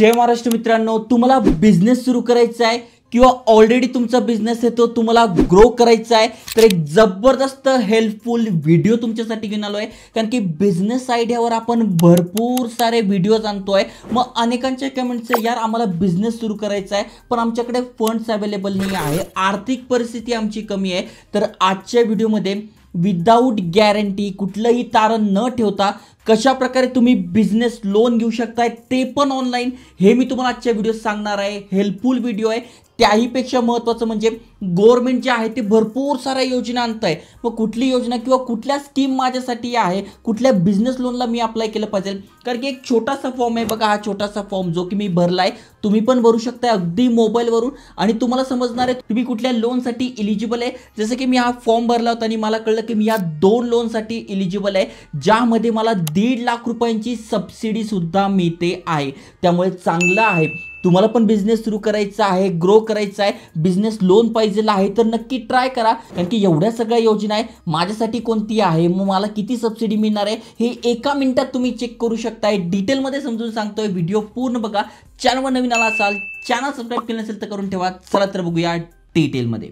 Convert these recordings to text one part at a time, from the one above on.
जय महाराष्ट्र मित्रांनो, तुम्हाला बिझनेस सुरू करायचा आहे किंवा ऑलरेडी तुमचा बिझनेस आहे तो तुम्हाला ग्रो करायचा आहे तर एक जबरदस्त हेल्पफुल व्हिडिओ तुमच्यासाठी घेऊन आलो आहे. कारण की बिझनेस आयडियावर आपण भरपूर सारे व्हिडिओज आणतोय. मग अनेकांच्या कमेंट्स आहे, यार आम्हाला बिझनेस सुरू करायचा आहे पण आमच्याकडे फंड्स अवेलेबल नाही आहे, आर्थिक परिस्थिती आमची कमी आहे. तर आजच्या व्हिडिओमध्ये विदाऊट गॅरंटी कुठलंही तारण न ठेवता कशा प्रकारे तुम्ही बिझनेस लोन घेऊ शकताय ते पण ऑनलाईन, हे मी तुम्हाला आजच्या व्हिडिओत सांगणार आहे. हेल्पफुल व्हिडिओ आहे. त्याहीपेक्षा महत्त्वाचं म्हणजे गव्हर्नमेंट जे आहे ते भरपूर साऱ्या योजना आणत आहे. मग कुठली योजना किंवा कुठल्या स्कीम माझ्यासाठी आहे, कुठल्या बिझनेस लोनला मी अप्लाय केलं पाहिजे. कारण की एक छोटासा फॉर्म आहे बघा, हा छोटासा फॉर्म जो की मी भरलाय, तुम्ही पण भरू शकताय अगदी मोबाईलवरून आणि तुम्हाला समजणार आहे तुम्ही कुठल्या लोनसाठी इलिजिबल आहे. जसं की मी हा फॉर्म भरला होता आणि मला कळलं की मी या 2 लोनसाठी इलिजिबल आहे, ज्यामध्ये मला 1.5 लाख रुपयांची सबसिडी सुद्धा मिळते आहे. त्यामुळे चांगलं आहे. तुम्हाला पण बिझनेस सुरू करायचा आहे, ग्रो करायचा आहे, बिझनेस लोन पाहिजे आहे तर नक्की ट्राय करा. कारण की एवढ्या सगळ्या योजना आहे, माझ्यासाठी कोणती आहे, मग मला किती सबसिडी मिळणार आहे हे एका मिनिटात तुम्ही चेक करू शकताय. डिटेलमध्ये समजून सांगतोय, व्हिडिओ पूर्ण बघा. चॅनलवर नवीन आला असाल, चॅनल सबस्क्राईब केलं नसेल तर करून ठेवा. चला तर बघूया डिटेलमध्ये.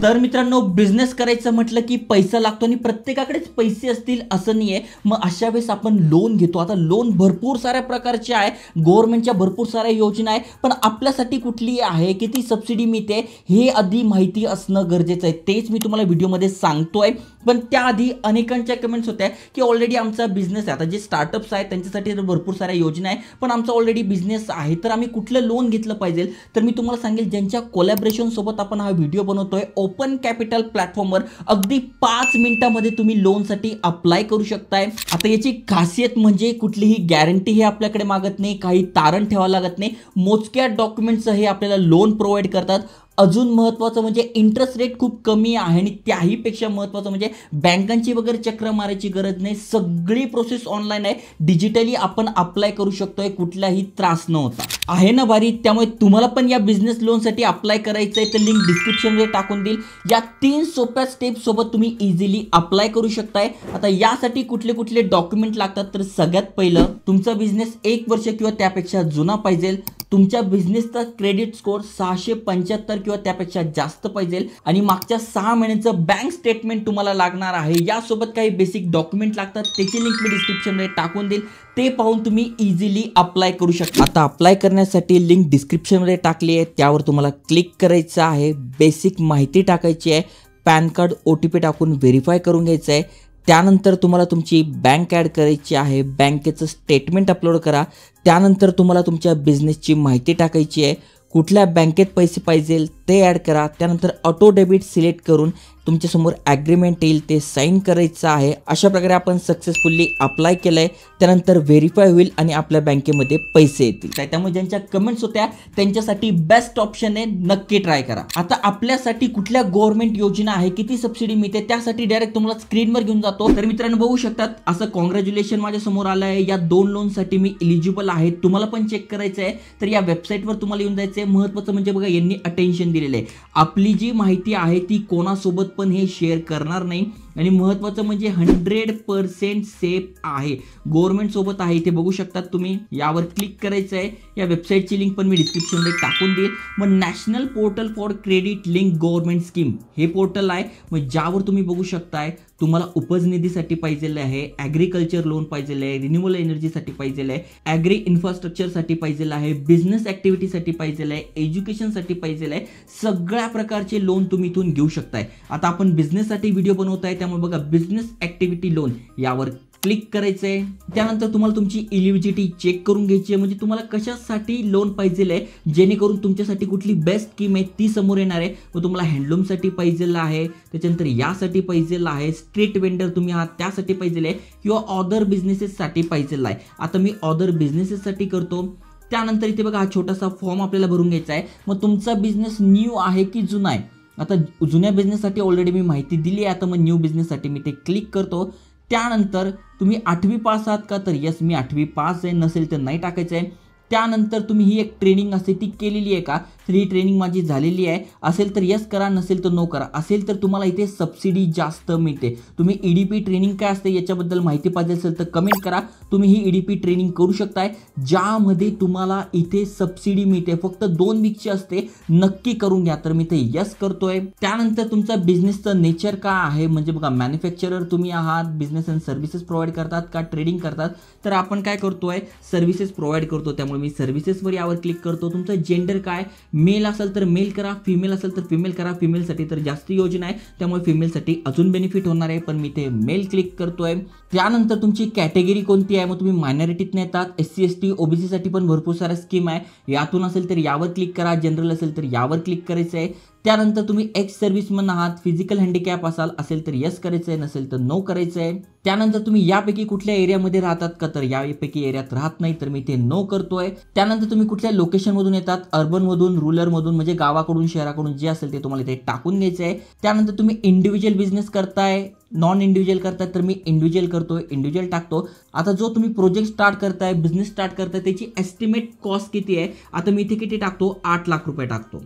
तर मित्रांनो, बिझनेस करायचं म्हटलं की पैसा लागतो आणि प्रत्येकाकडेच पैसे असतील असं नाही आहे. मग अशा वेळेस आपण लोन घेतो. आता लोन भरपूर साऱ्या प्रकारचे आहे, गव्हर्नमेंटच्या भरपूर साऱ्या योजना आहे, पण आपल्यासाठी कुठली आहे, किती सबसिडी मिळते हे आधी माहिती असणं गरजेचं आहे. तेच मी तुम्हाला व्हिडिओमध्ये सांगतोय. पण त्याआधी अनेकांच्या कमेंट्स होत्या की ऑलरेडी आमचा बिझनेस आहे. आता जे स्टार्टअप्स आहेत त्यांच्यासाठी भरपूर साऱ्या योजना आहे, पण आमचा ऑलरेडी बिझनेस आहे तर आम्ही कुठलं लोन घेतलं पाहिजे. तर मी तुम्हाला सांगेल, ज्यांच्या कोलॅबरेशन सोबत आपण हा व्हिडिओ बनवतोय, ओपन कॅपिटल प्लॅटफॉर्मवर अगदी 5 मिनिटांमध्ये तुम्ही लोनसाठी अप्लाय करू शकताय. आता याची खासियत म्हणजे कुठलीही गॅरंटी हे आपल्याकडे मागत नाही, काही तारण ठेवावं लागत नाही, मोजक्या डॉक्युमेंट्स हे आपल्याला लोन प्रोव्हाइड करतात. अजून महत्त्वाचं म्हणजे इंटरेस्ट रेट खूप कमी आहे आणि त्याहीपेक्षा महत्त्वाचं म्हणजे बँकांची वगैरे चक्र मारायची गरज नाही. सगळी प्रोसेस ऑनलाईन आहे, डिजिटली आपण अप्लाय करू शकतोय, कुठलाही त्रास न होता. आहे ना भारी. त्यामुळे तुम्हाला पण या बिझनेस लोनसाठी अप्लाय करायचं आहे तर लिंक डिस्क्रिप्शनमध्ये टाकून देईल. या 3 सोप्या स्टेप सोबत तुम्ही इझिली अप्लाय करू शकताय. आता यासाठी कुठले कुठले डॉक्युमेंट लागतात, तर सगळ्यात पहिलं तुमचा बिझनेस 1 वर्ष किंवा त्यापेक्षा जुना पाहिजे, तुमच्या बिझनेसचा क्रेडिट स्कोर 675 किंवा त्यापेक्षा जास्त पाहिजे आणि मागच्या 6 महिन्यांचं बँक स्टेटमेंट तुम्हाला लागणार आहे. यासोबत काही बेसिक डॉक्युमेंट लागतात, त्याची लिंक मी डिस्क्रिप्शनमध्ये टाकून देईल. ते पाहून तुम्ही इझिली अप्लाय करू शकता. आता अप्लाय करण्यासाठी लिंक डिस्क्रिप्शनमध्ये टाकली आहे, त्यावर तुम्हाला क्लिक करायचं आहे. बेसिक माहिती टाकायची आहे, पॅन कार्ड OTP टाकून व्हेरीफाय करून घ्यायचं आहे. त्यानंतर तुम्हाला तुमची बँक ॲड करायची आहे, बँकेचं स्टेटमेंट अपलोड करा. त्यानंतर तुम्हाला तुमच्या बिझनेसची माहिती टाकायची आहे, कुठल्या बँकेत पैसे पाहिजे ते ॲड करा. त्यानंतर ऑटो डेबिट सिलेक्ट करून तुमच्यासमोर ॲग्रीमेंट येईल, ते साईन करायचं आहे. अशा प्रकारे आपण सक्सेसफुली अप्लाय केलं आहे. त्यानंतर व्हेरीफाय होईल आणि आपल्या बँकेमध्ये पैसे येतील. त्यामुळे ज्यांच्या कमेंट्स होत्या त्यांच्यासाठी बेस्ट ऑप्शन आहे, नक्की ट्राय करा. आता आपल्यासाठी कुठल्या गव्हर्नमेंट योजना आहे, किती सबसिडी मिळते, त्यासाठी डायरेक्ट तुम्हाला स्क्रीनवर घेऊन जातो. तर मित्रांनो बघू शकतात, असं कॉंग्रॅच्युलेशन माझ्या समोर आलं आहे. या 2 लोनसाठी मी इलिजिबल आहे. तुम्हाला पण चेक करायचं आहे तर या वेबसाईटवर तुम्हाला येऊन जायचं आहे. महत्त्वाचं म्हणजे बघा, यांनी अटेन्शन दिलेलं आहे. आपली जी माहिती आहे ती कोणासोबत पण हे शेअर करणार नाही आणि महत्त्वाचं म्हणजे 100% सेफ आहे, गव्हर्नमेंट सोबत आहे. इथे बघू शकतात तुम्ही, यावर क्लिक करायचं आहे. या वेबसाईटची लिंक पण मी डिस्क्रिप्शनमध्ये टाकून देईल. मग national portal for credit link government scheme हे पोर्टल आहे, मग ज्यावर तुम्ही बघू शकताय तुम्हाला उपजनिधीसाठी पाहिजे आहे, ॲग्रिकल्चर लोन पाहिजे आहे, रिन्युएबल एनर्जीसाठी पाहिजे आहे, ॲग्री इन्फ्रास्ट्रक्चरसाठी पाहिजे आहे, बिझनेस ॲक्टिव्हिटीसाठी पाहिजे आहे, एज्युकेशनसाठी पाहिजे आहे. सगळ्या प्रकारचे लोन तुम्ही इथून घेऊ शकताय. आता आपण बिझनेससाठी व्हिडिओ बनवताय त्यामुळे बघा, बिझनेस ॲक्टिव्हिटी लोन यावर क्लिक करायचं आहे. त्यानंतर तुम्हाला तुमची इलिजिबिलिटी चेक करून घ्यायची आहे, म्हणजे तुम्हाला कशासाठी लोन पाहिजे आहे, जेणेकरून तुमच्यासाठी कुठली बेस्ट स्कीम आहे ती समोर येणार आहे. मग तुम्हाला हँडलूमसाठी पाहिजे आहे, त्याच्यानंतर यासाठी पाहिजे आहे, स्ट्रीट वेंडर तुम्ही आहात त्यासाठी पाहिजे आहे, किंवा अदर बिझनेसेससाठी पाहिजे आहे. आता मी अदर बिझनेसेससाठी करतो. त्यानंतर इथे बघा, हा छोटासा फॉर्म आपल्याला भरून घ्यायचा आहे. मग तुमचा बिझनेस न्यू आहे की जुना आहे. आता जुन्या बिझनेससाठी ऑलरेडी मी माहिती दिली आहे. आता मग न्यू बिझनेससाठी मी ते क्लिक करतो. त्यानंतर तुम्ही 8वी पास आहात का, तर यस मी 8वी पास आहे, नसेल तर नाही टाकायचं आहे. त्यानंतर तुम्ही ही एक ट्रेनिंग असते ती केलेली आहे का, तर ही ट्रेनिंग माझी झालेली आहे असेल तर यस करा, नसेल तर नो करा. असेल तर तुम्हाला इथे सबसिडी जास्त मिळते. तुम्ही EDP ट्रेनिंग काय असते याच्याबद्दल माहिती पाहिजे असेल तर कमेंट करा. तुम्ही ही EDP ट्रेनिंग करू शकताय ज्यामध्ये तुम्हाला इथे सबसिडी मिळते. फक्त 2 वीकची असते, नक्की करून घ्या. तर मी इथे यस करतोय. त्यानंतर तुमचा बिझनेसचं नेचर काय आहे, म्हणजे बघा मॅन्युफॅक्चरर तुम्ही आहात, बिझनेस अँड सर्व्हिसेस प्रोव्हाइड करतात का ट्रेडिंग करतात, तर आपण काय करतोय सर्व्हिसेस प्रोव्हाइड करतो. त्यामुळे मी सर्व्हिसेसवर यावर क्लिक करतो. तुमचं जेंडर काय, मेल असेल तर मेल करा, फिमेल असेल तर फिमेल करा. फिमेलसाठी तर जास्त योजना आहे त्यामुळे फिमेलसाठी अजून बेनिफिट होणार आहे, पण मी ते मेल क्लिक करतोय. त्यानंतर तुमची कॅटेगरी कोणती आहे, मग तुम्ही मायनॉरिटीतून येतात, SC ST OBC साठी पण भरपूर साऱ्या स्कीम आहे. यातून असेल तर यावर क्लिक करा, जनरल असेल तर यावर क्लिक करायचं आहे. त्यानंतर तुम्ही एक्स सर्व्हिसमन आहात, फिजिकल हँडिकॅप असेल तर यस करायचं आहे, नसेल तर नो करायचं आहे. त्यानंतर तुम्ही यापैकी कुठल्या एरियामध्ये राहतात का, तर यापैकी एरियात राहत नाही तर मी ते नो करतोय. त्यानंतर तुम्ही कुठल्या लोकेशन मधून येतात, अर्बन मधून, रुरल मधून, म्हणजे गावाकडून शहराकडून जे असेल ते तुम्हाला इथे टाकून घ्यायचं आहे. त्यानंतर तुम्ही इंडिव्हिज्युअल बिझनेस करताय, नॉन इंडिव्हिज्युअल करताय, तर मी इंडिव्हिज्युअल करतोय, इंडिव्हिज्युअल टाकतो. आता जो तुम्ही प्रोजेक्ट स्टार्ट करताय, बिझनेस स्टार्ट करताय, त्याची एस्टिमेट कॉस्ट किती आहे, आता मी इथे किती टाकतो, 8 लाख रुपये टाकतो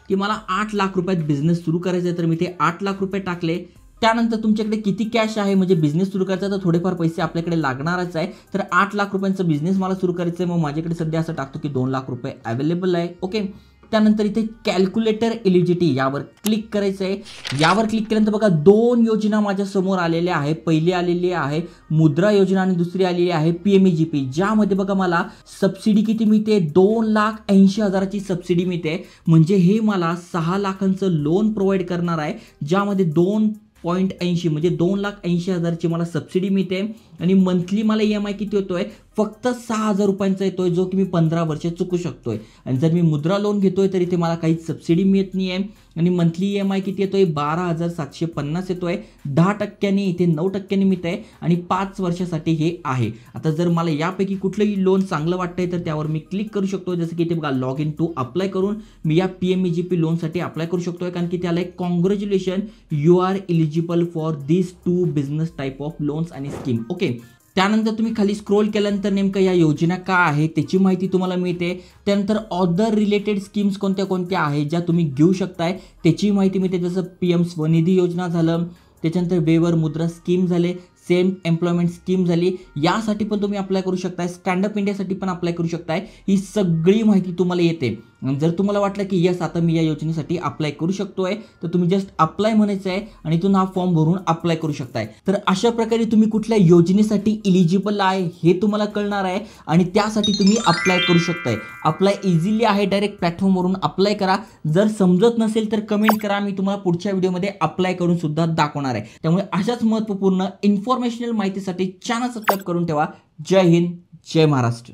की मला 8 लाख रुपयात बिझनेस सुरू करायचा आहे, तर मी ते 8 लाख रुपये टाकले. त्यानंतर तुमच्याकडे किती कॅश आहे, म्हणजे बिझनेस सुरू करायचा तर थोडेफार पैसे आपल्याकडे लागणारच आहे. तर 8 लाख रुपयांचा बिझनेस मला सुरू करायचा आहे, मग माझ्याकडे सध्या असं टाकतो की 2 लाख रुपये अवेलेबल आहे. ओके. त्यानंतर इथे कॅल्क्युलेटर एलिजिबिलिटी यावर क्लिक करायचं आहे. यावर क्लिक केल्यानंतर बघा 2 योजना माझ्या समोर आलेल्या आहे. पहिली आलेली आहे मुद्रा योजना आणि दुसरी आलेली आहे PMEGP, ज्यामध्ये बघा मला सबसिडी किती मिळते, 2,80,000ची सबसिडी मिळते. म्हणजे हे मला 6 लाखांचं लोन प्रोव्हाइड करणार आहे, ज्यामध्ये 2.80 म्हणजे 2,80,000ची मला सबसिडी मिळते. आणि मंथली मला EMI किती होतोय, फक्त 6,000 रुपयांचा येतोय, जो की मी 15 वर्ष चुकू शकतोय. आणि जर मी मुद्रा लोन घेतोय तर इथे मला काही सबसिडी मिळत नाही आहे. आणि मंथली EMI किती येतोय, 12,750 येतोय. 10% इथे 9% मिळत आहे आणि 5 वर्षासाठी हे आहे. आता जर मला यापैकी कुठलंही लोन चांगलं वाटतंय तर त्यावर मी क्लिक करू शकतो. जसं की इथे बघा लॉग इन टू अप्लाय करून मी या PMEGP लोनसाठी अप्लाय करू शकतोय, कारण की त्याला एक congratulation, you are eligible for this 2 business type of loans आणि स्कीम. ओके. त्यानंतर तुम्ही खाली स्क्रोल केल्यानंतर नेमकं या योजना काय आहे त्याची माहिती तुम्हाला मिळते. त्यानंतर अदर रिलेटेड स्कीम्स कोणत्या कोणत्या आहेत ज्या तुम्ही घेऊ शकताय त्याची माहिती मिळते. जसं PM स्वनिधी योजना झालं, त्याच्यानंतर वेवर मुद्रा स्कीम झाले, सेम एम्प्लॉयमेंट स्कीम झाली, यासाठी पण तुम्ही अप्लाय करू शकताय. स्टँडअप इंडियासाठी पण अप्लाय करू शकताय. ही सगळी माहिती तुम्हाला येते. जर तुम्हाला वाटलं की यस आता मी या योजनेसाठी अप्लाय करू शकतोय, तर तुम्ही जस्ट अप्लाय म्हणायचं आहे आणि तुम्ही हा फॉर्म भरून अप्लाय करू शकताय. तर अशा प्रकारे तुम्ही कुठल्या योजनेसाठी इलिजिबल आहे हे तुम्हाला कळणार आहे आणि त्यासाठी तुम्ही अप्लाय करू शकताय. अप्लाय इझिली आहे, डायरेक्ट प्लॅटफॉर्मवरून अप्लाय करा. जर समजत नसेल तर कमेंट करा, मी तुम्हाला पुढच्या व्हिडिओमध्ये अप्लाय करून सुद्धा दाखवणार आहे. त्यामुळे अशाच महत्त्वपूर्ण इन्फॉर्मेशनल माहितीसाठी चॅनल सबस्क्राईब करून ठेवा. जय हिंद, जय महाराष्ट्र.